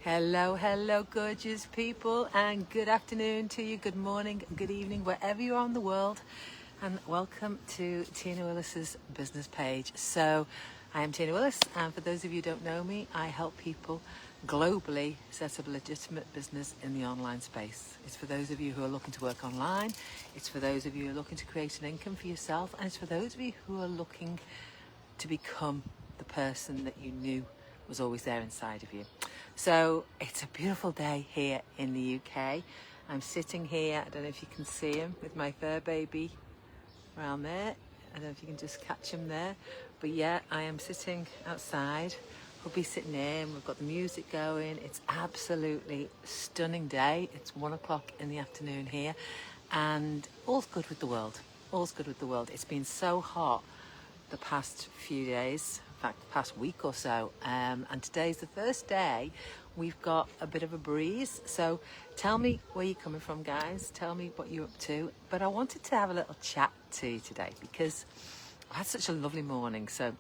Hello, hello, gorgeous people, and good afternoon to you, good morning, good evening, wherever you are in the world, and welcome to Tina Willis's business page. So, I am Tina Willis, and for those of you who don't know me, I help people globally set up a legitimate business in the online space. It's for those of you who are looking to work online, it's for those of you who are looking to create an income for yourself, and it's for those of you who are looking to become the person that you knew was always there inside of you. So it's a beautiful day here in the UK. I'm sitting here, I don't know if you can see him, with my fur baby around there. I don't know if you can just catch him there. But yeah, I am sitting outside. We'll be sitting here and we've got the music going. It's absolutely stunning day. It's 1 o'clock in the afternoon here, and all's good with the world. All's good with the world. It's been so hot the past few days, in fact the past week or so, and today's the first day we've got a bit of a breeze. So tell me where you're coming from, guys. Tell me what you're up to. But I wanted to have a little chat to you today because I had such a lovely morning. So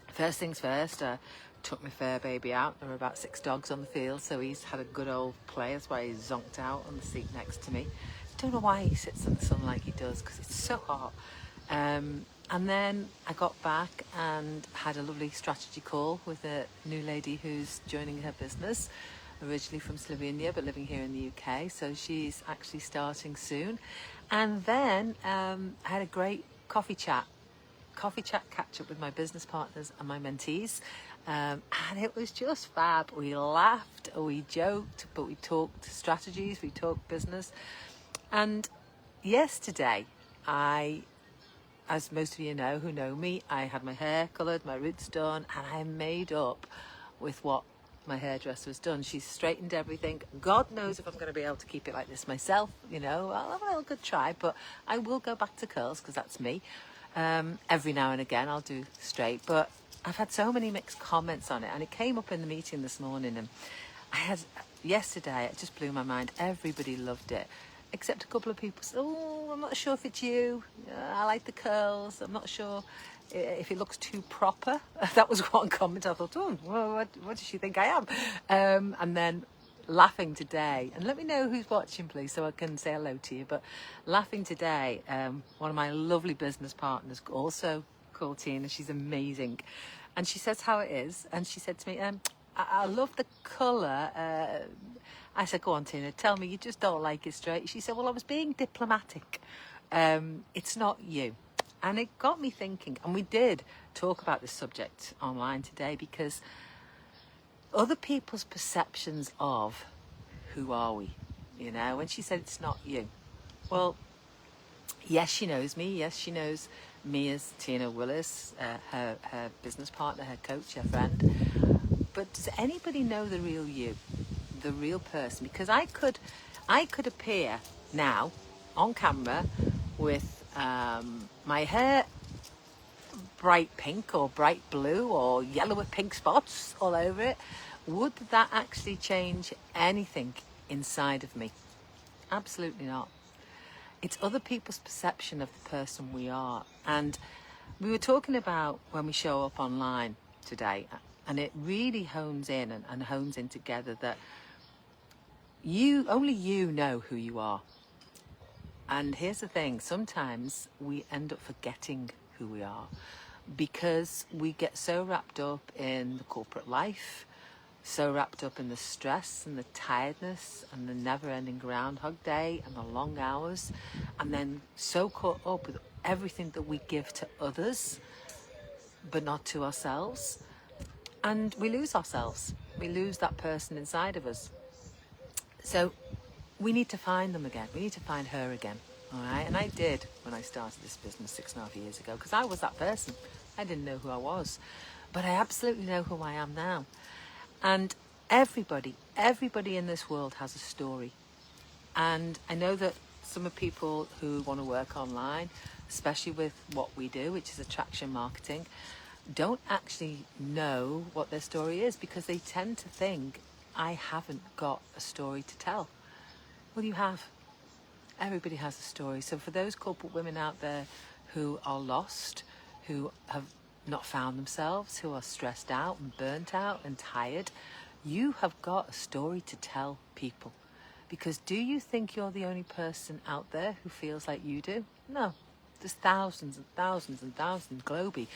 first things first, I took my fur baby out. There were about 6 dogs on the field, so he's had a good old play. That's why he's zonked out on the seat next to me. Don't know why he sits in the sun like he does, because it's so hot. And then I got back and had a lovely strategy call with a new lady who's joining her business, originally from Slovenia but living here in the UK. So she's actually starting soon. And then I had a great coffee chat catch up with my business partners and my mentees. And it was just fab. We laughed, we joked, but we talked strategies, we talked business. And yesterday, as most of you know who know me, I had my hair coloured, my roots done, and I made up with what my hairdresser has done. She's straightened everything. God knows if I'm going to be able to keep it like this myself, you know. I'll have a little good try, but I will go back to curls because that's me. Every now and again I'll do straight, but I've had so many mixed comments on it, and it came up in the meeting this morning, and yesterday it just blew my mind. Everybody loved it. Except a couple of people said, oh, I'm not sure if it's you. I like the curls. I'm not sure if it looks too proper. That was one comment. I thought, oh, well, what does she think I am? And then laughing today, and let me know who's watching, please, so I can say hello to you. But laughing today, one of my lovely business partners, also called Tina, she's amazing. And she says how it is. And she said to me, I love the colour. I said, go on, Tina, tell me, you just don't like it straight. She said, well, I was being diplomatic. It's not you. And it got me thinking, and we did talk about this subject online today, because other people's perceptions of who are we, you know, when she said it's not you. Well, yes, she knows me. Yes, she knows me as Tina Willis, her business partner, her coach, her friend. But does anybody know the real you? The real person? Because I could appear now on camera with my hair bright pink or bright blue or yellow with pink spots all over it. Would that actually change anything inside of me? Absolutely not. It's other people's perception of the person we are. And we were talking about when we show up online today, and it really hones in and hones in together that only you know who you are. And here's the thing, sometimes we end up forgetting who we are because we get so wrapped up in the corporate life, so wrapped up in the stress and the tiredness and the never-ending Groundhog Day and the long hours, and then so caught up with everything that we give to others but not to ourselves, and we lose ourselves. We lose that person inside of us. So we need to find them again. We need to find her again. All right. And I did when I started this business 6.5 years ago, because I was that person. I didn't know who I was, but I absolutely know who I am now. And everybody in this world has a story. And I know that some of people who want to work online, especially with what we do, which is attraction marketing, don't actually know what their story is, because they tend to think, I haven't got a story to tell. Well, you have. Everybody has a story. So for those corporate women out there who are lost, who have not found themselves, who are stressed out and burnt out and tired, You have got a story to tell people. Because do you think you're the only person out there who feels like you do? No. There's thousands and thousands and thousands globally.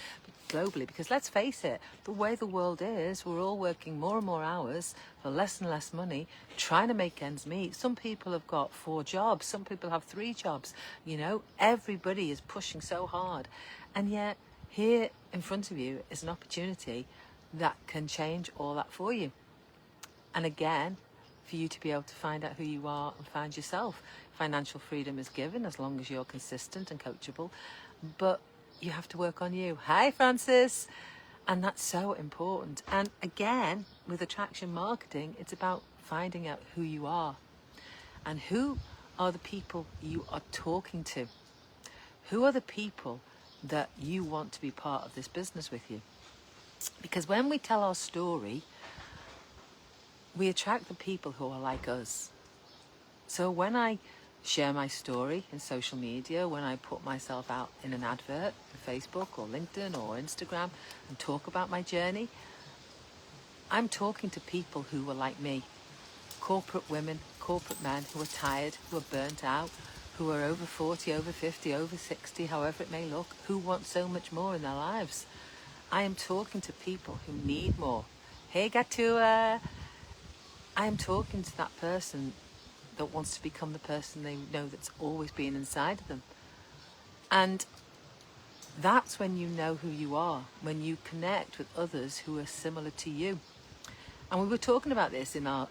Because let's face it, the way the world is, we're all working more and more hours for less and less money, trying to make ends meet. Some people have got 4 jobs. Some people have 3 jobs. You know, everybody is pushing so hard. And yet, here in front of you is an opportunity that can change all that for you. And again, for you to be able to find out who you are and find yourself. Financial freedom is given as long as you're consistent and coachable, but you have to work on you. Hi, Francis. And that's so important. And again, with attraction marketing, it's about finding out who you are and who are the people you are talking to. Who are the people that you want to be part of this business with you? Because when we tell our story, we attract the people who are like us. So when I share my story in social media, when I put myself out in an advert on Facebook or LinkedIn or Instagram and talk about my journey, I'm talking to people who are like me. Corporate women, corporate men who are tired, who are burnt out, who are over 40, over 50, over 60, however it may look, who want so much more in their lives. I am talking to people who need more. Hey, Gatua! I am talking to that person that wants to become the person they know that's always been inside of them. And that's when you know who you are, when you connect with others who are similar to you. And we were talking about this in our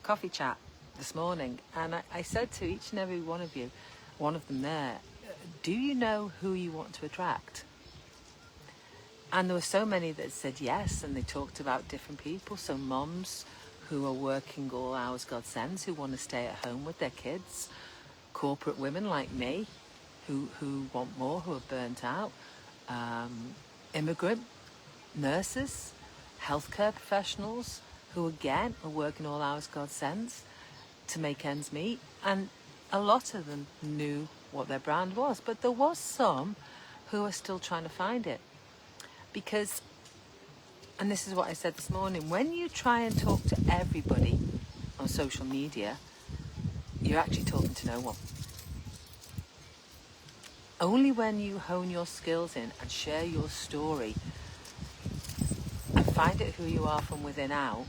coffee chat this morning, and I said to each and every one of you, one of them there, do you know who you want to attract? And there were so many that said yes, and they talked about different people. So moms who are working all hours God sends, who want to stay at home with their kids. Corporate women like me, who want more, who are burnt out. Immigrant nurses, healthcare professionals, who again are working all hours God sends to make ends meet. And a lot of them knew what their brand was, but there was some who are still trying to find it. Because, and this is what I said this morning, when you try and talk to everybody on social media, you're actually talking to no one. Only when you hone your skills in and share your story and find out who you are from within out,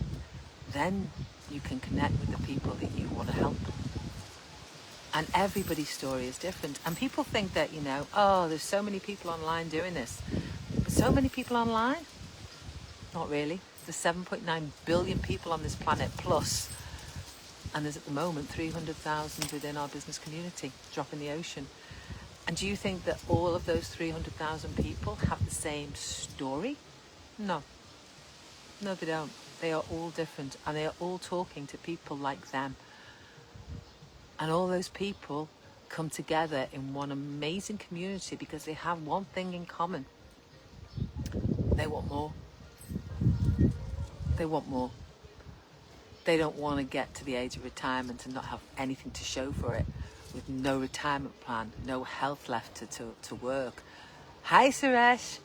then you can connect with the people that you want to help. And everybody's story is different. And people think that, you know, oh, there's so many people online doing this. But so many people online? Not really. There's 7.9 billion people on this planet plus. And there's at the moment 300,000 within our business community, drop in the ocean. And do you think that all of those 300,000 people have the same story? No. No, they don't. They are all different, and they are all talking to people like them. And all those people come together in one amazing community because they have one thing in common. They want more. They want more. They don't want to get to the age of retirement and not have anything to show for it, with no retirement plan, no health left to work. Hi, Suresh.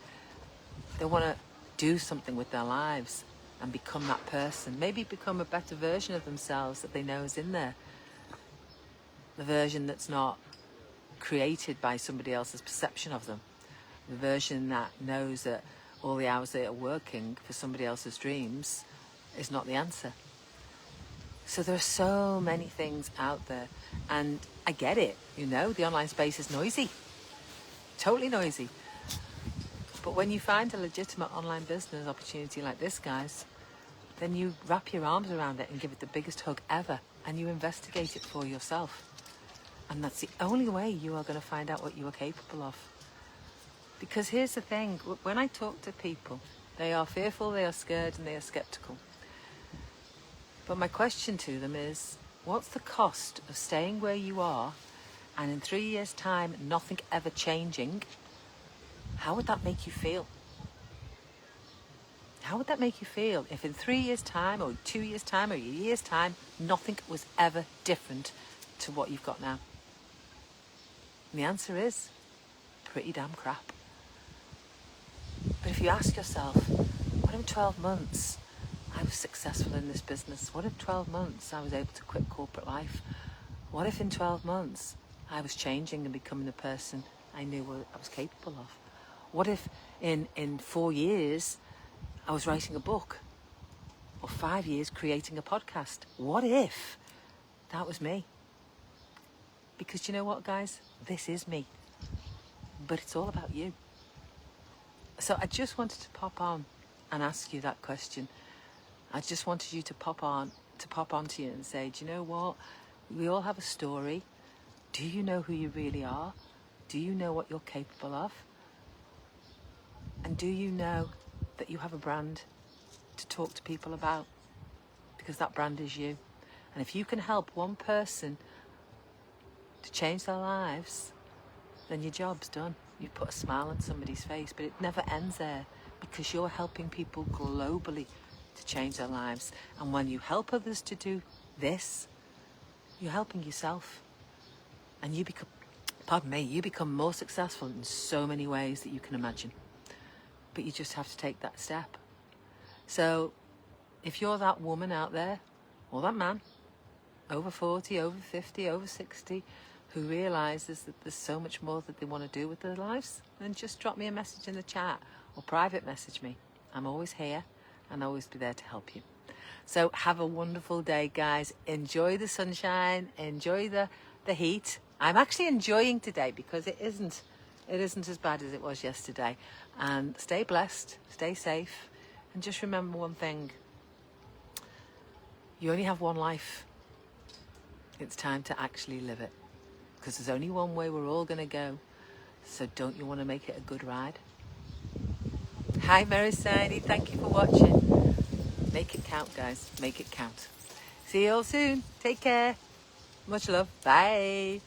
They want to do something with their lives and become that person. Maybe become a better version of themselves that they know is in there. The version that's not created by somebody else's perception of them. The version that knows that all the hours they are working for somebody else's dreams is not the answer. So there are so many things out there, and I get it, you know, the online space is noisy, totally noisy. But when you find a legitimate online business opportunity like this, guys, then you wrap your arms around it and give it the biggest hug ever, and you investigate it for yourself. And that's the only way you are going to find out what you are capable of. Because here's the thing, when I talk to people, they are fearful, they are scared, and they are skeptical. But my question to them is, what's the cost of staying where you are and in 3 years' time nothing ever changing? How would that make you feel? How would that make you feel if in 3 years' time or 2 years' time or a year's time nothing was ever different to what you've got now? And the answer is pretty damn crap. But if you ask yourself, what in 12 months I was successful in this business? What if 12 months I was able to quit corporate life? What if in 12 months I was changing and becoming the person I knew I was capable of? What if in 4 years I was writing a book? Or 5 years creating a podcast? What if that was me? Because you know what, guys? This is me. But it's all about you. So I just wanted to pop on and ask you that question. I just wanted you to pop onto you and say, do you know what? We all have a story. Do you know who you really are? Do you know what you're capable of? And do you know that you have a brand to talk to people about? Because that brand is you. And if you can help one person to change their lives, then your job's done. You've put a smile on somebody's face, but it never ends there, because you're helping people globally to change their lives. And when you help others to do this, you're helping yourself. And you become more successful in so many ways that you can imagine. But you just have to take that step. So if you're that woman out there, or that man, over 40, over 50, over 60, who realises that there's so much more that they want to do with their lives, then just drop me a message in the chat or private message me. I'm always here and I'll always be there to help you. So have a wonderful day, guys. Enjoy the sunshine, enjoy the heat. I'm actually enjoying today because it isn't as bad as it was yesterday. And stay blessed, stay safe, and just remember one thing. You only have one life. It's time to actually live it. Because there's only one way we're all going to go. So don't you want to make it a good ride? Hi, Mary Sidey. Thank you for watching. Make it count, guys. Make it count. See you all soon. Take care. Much love. Bye.